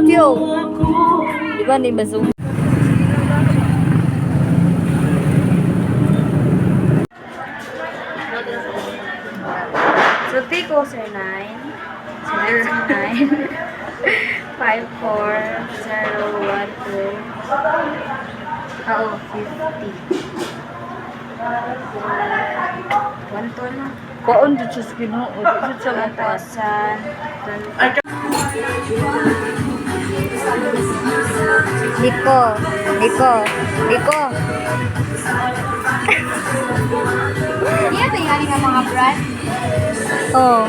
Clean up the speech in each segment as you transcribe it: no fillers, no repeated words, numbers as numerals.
Video. Di ba ni Bazoo? So, take ko, Sir 9. Sir 9. 54012. Oo, 50. 1 to na. Kaon dito sa Ginoo. Dito sa mata. 1,000. Liko. Iya ba yung nga mga brand? Oh.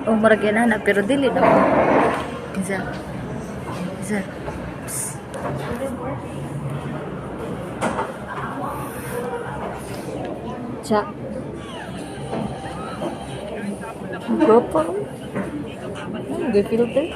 Oh, maragyan na pero dili na. Isa. Cha. Gopo. Good filter.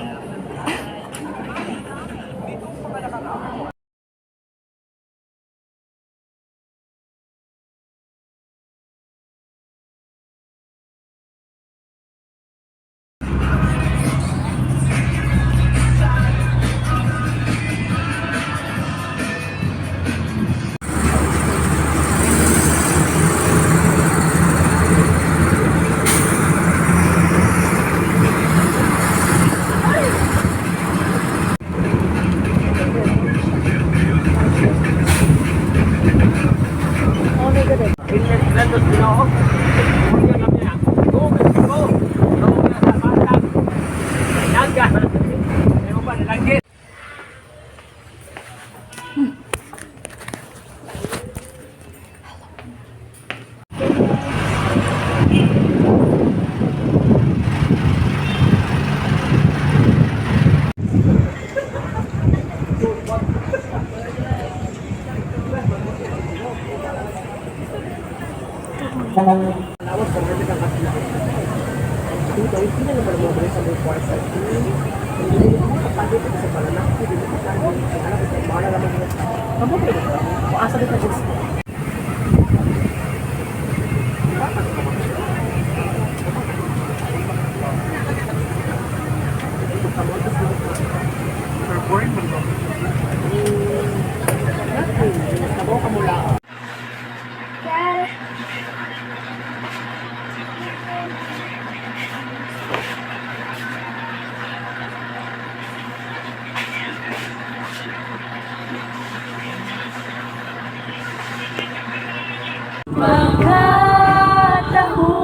Pagkatahong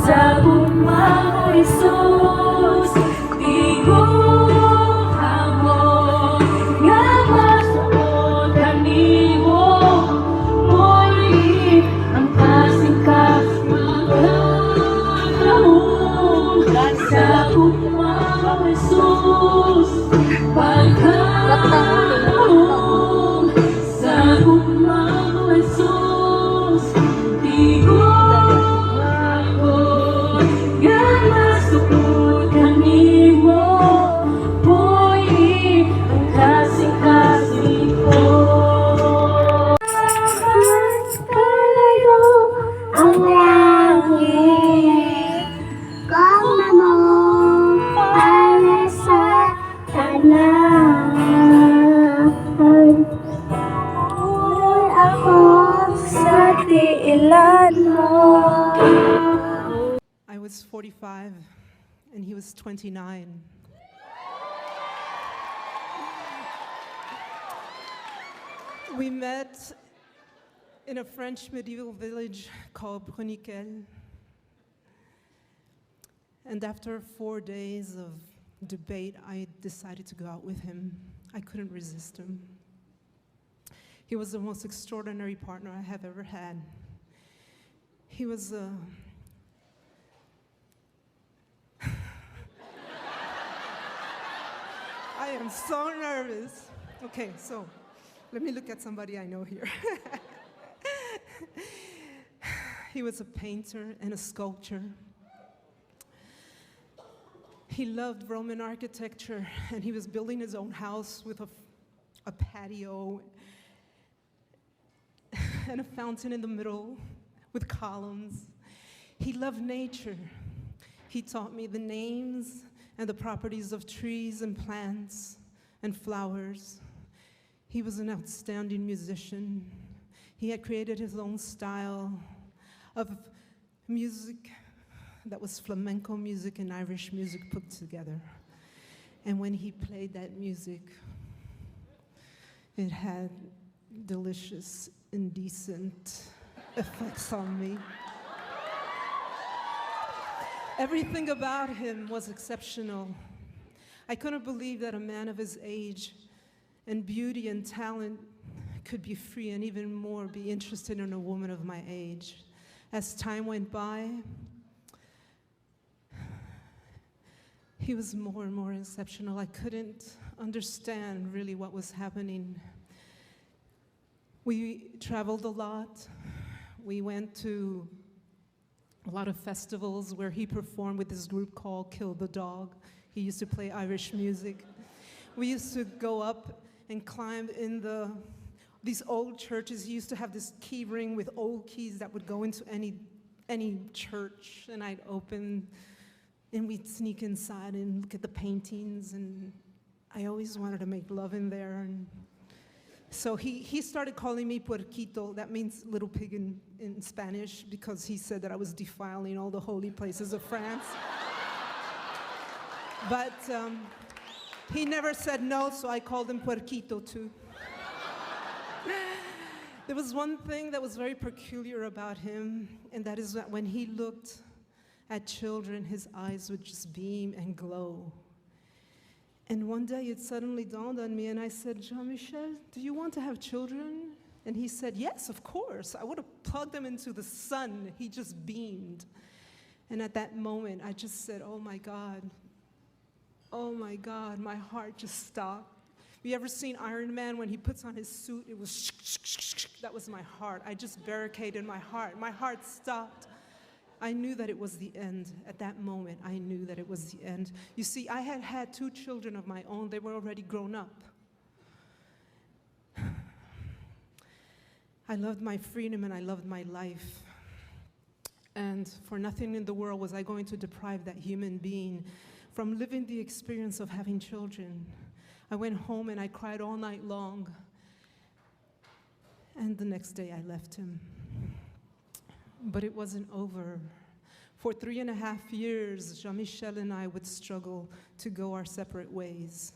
sa umang Jesus, tigong mo nga masuot kanimo, muli ang kasingkas. Pagkatahong sa umang Jesus, pagkatahong sa umang Jesus, I was 45 and he was 29. We met in a French medieval village called Bruniquel. And after 4 days of debate, I decided to go out with him. I couldn't resist him. He was the most extraordinary partner I have ever had. He was I am so nervous. Okay, so let me look at somebody I know here. He was a painter and a sculptor. He loved Roman architecture, and he was building his own house with a patio and a fountain in the middle with columns. He loved nature. He taught me the names and the properties of trees and plants and flowers. He was an outstanding musician. He had created his own style of music that was flamenco music and Irish music put together. And when he played that music, it had delicious, indecent effects on me. Everything about him was exceptional. I couldn't believe that a man of his age and beauty and talent could be free and even more be interested in a woman of my age. As time went by, he was more and more exceptional. I couldn't understand really what was happening. We traveled a lot. We went to a lot of festivals where he performed with this group called Kill the Dog. He used to play Irish music. We used to go up and climb in these old churches. He used to have this key ring with old keys that would go into any church, and I'd open, and we'd sneak inside and look at the paintings, and I always wanted to make love in there. And so he started calling me Puerquito. That means little pig in Spanish, because he said that I was defiling all the holy places of France. But he never said no, so I called him Puerquito too. There was one thing that was very peculiar about him, and that is that when he looked at children, his eyes would just beam and glow. And one day it suddenly dawned on me, and I said, Jean-Michel, do you want to have children? And he said, yes, of course. I would have plugged them into the sun. He just beamed. And at that moment, I just said, oh my God, my heart just stopped. You ever seen Iron Man when he puts on his suit? It was that was my heart. I just barricaded my heart. My heart stopped. I knew that it was the end. At that moment, I knew that it was the end. You see, I had had 2 children of my own. They were already grown up. I loved my freedom and I loved my life. And for nothing in the world was I going to deprive that human being from living the experience of having children. I went home and I cried all night long. And the next day I left him. But it wasn't over. For 3.5 years, Jean-Michel and I would struggle to go our separate ways.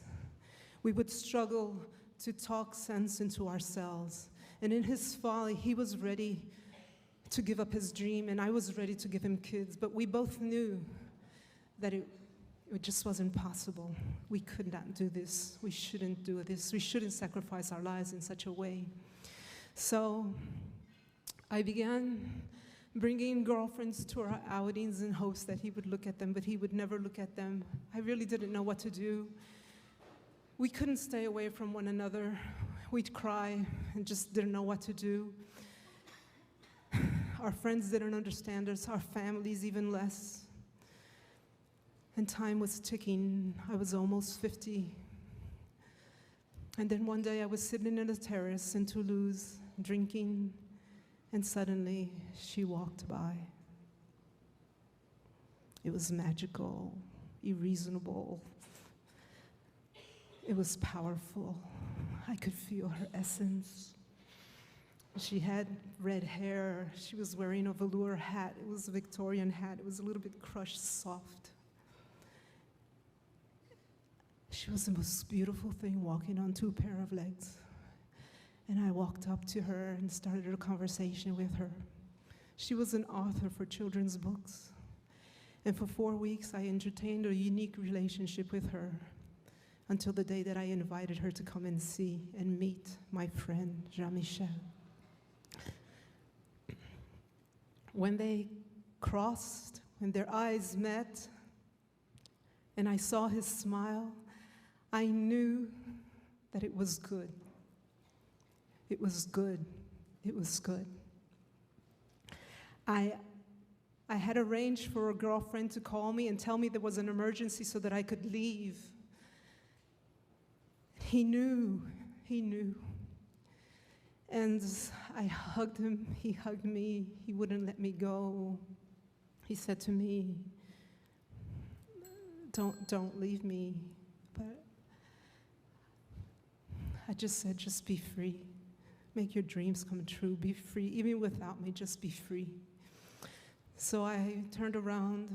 We would struggle to talk sense into ourselves. And in his folly, he was ready to give up his dream, and I was ready to give him kids. But we both knew that it just wasn't possible. We could not do this. We shouldn't do this. We shouldn't sacrifice our lives in such a way. So I began bringing girlfriends to our outings in hopes that he would look at them, but he would never look at them. I really didn't know what to do. We couldn't stay away from one another. We'd cry and just didn't know what to do. Our friends didn't understand us, our families even less. And time was ticking. I was almost 50. And then one day I was sitting in a terrace in Toulouse, drinking, and suddenly she walked by. It was magical, irreasonable. It was powerful. I could feel her essence. She had red hair. She was wearing a velour hat. It was a Victorian hat. It was a little bit crushed, soft. She was the most beautiful thing walking on 2 pair of legs. And I walked up to her and started a conversation with her. She was an author for children's books. And for 4 weeks, I entertained a unique relationship with her until the day that I invited her to come and see and meet my friend, Jean-Michel. When they crossed, when their eyes met, and I saw his smile, I knew that it was good. It was good. It was good. I had arranged for a girlfriend to call me and tell me there was an emergency so that I could leave. He knew. And I hugged him, he hugged me, he wouldn't let me go. He said to me, don't leave me. But I just said, just be free. Make your dreams come true, be free. Even without me, just be free. So I turned around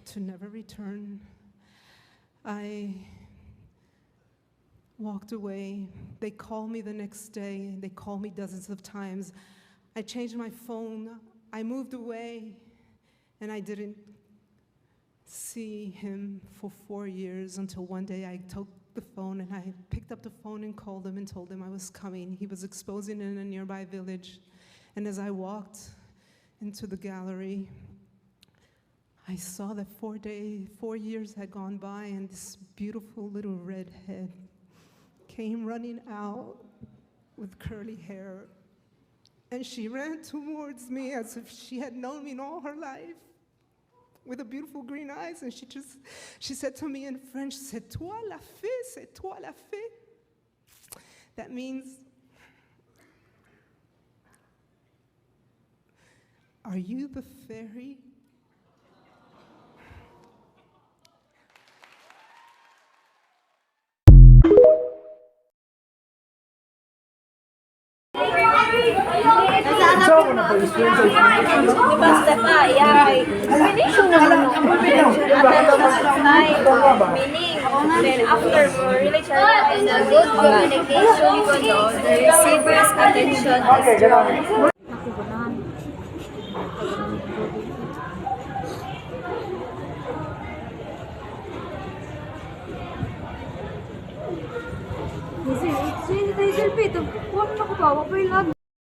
to never return. I walked away. They called me the next day. They called me dozens of times. I changed my phone. I moved away, and I didn't see him for 4 years until one day I took the phone and I picked up the phone and called him and told him I was coming. He was exposing in a nearby village. And as I walked into the gallery, I saw that 4 years had gone by, and this beautiful little redhead came running out with curly hair. And she ran towards me as if she had known me all her life, with the beautiful green eyes, and she said to me in French, "C'est toi la fée, c'est toi la fée." That means, are you the fairy? Basta ka, iyakay. Meaning, then after religion is a good communication, the receiver's attention is drawn. Selfie, ito. Huwag na ko ba? Wapay lang.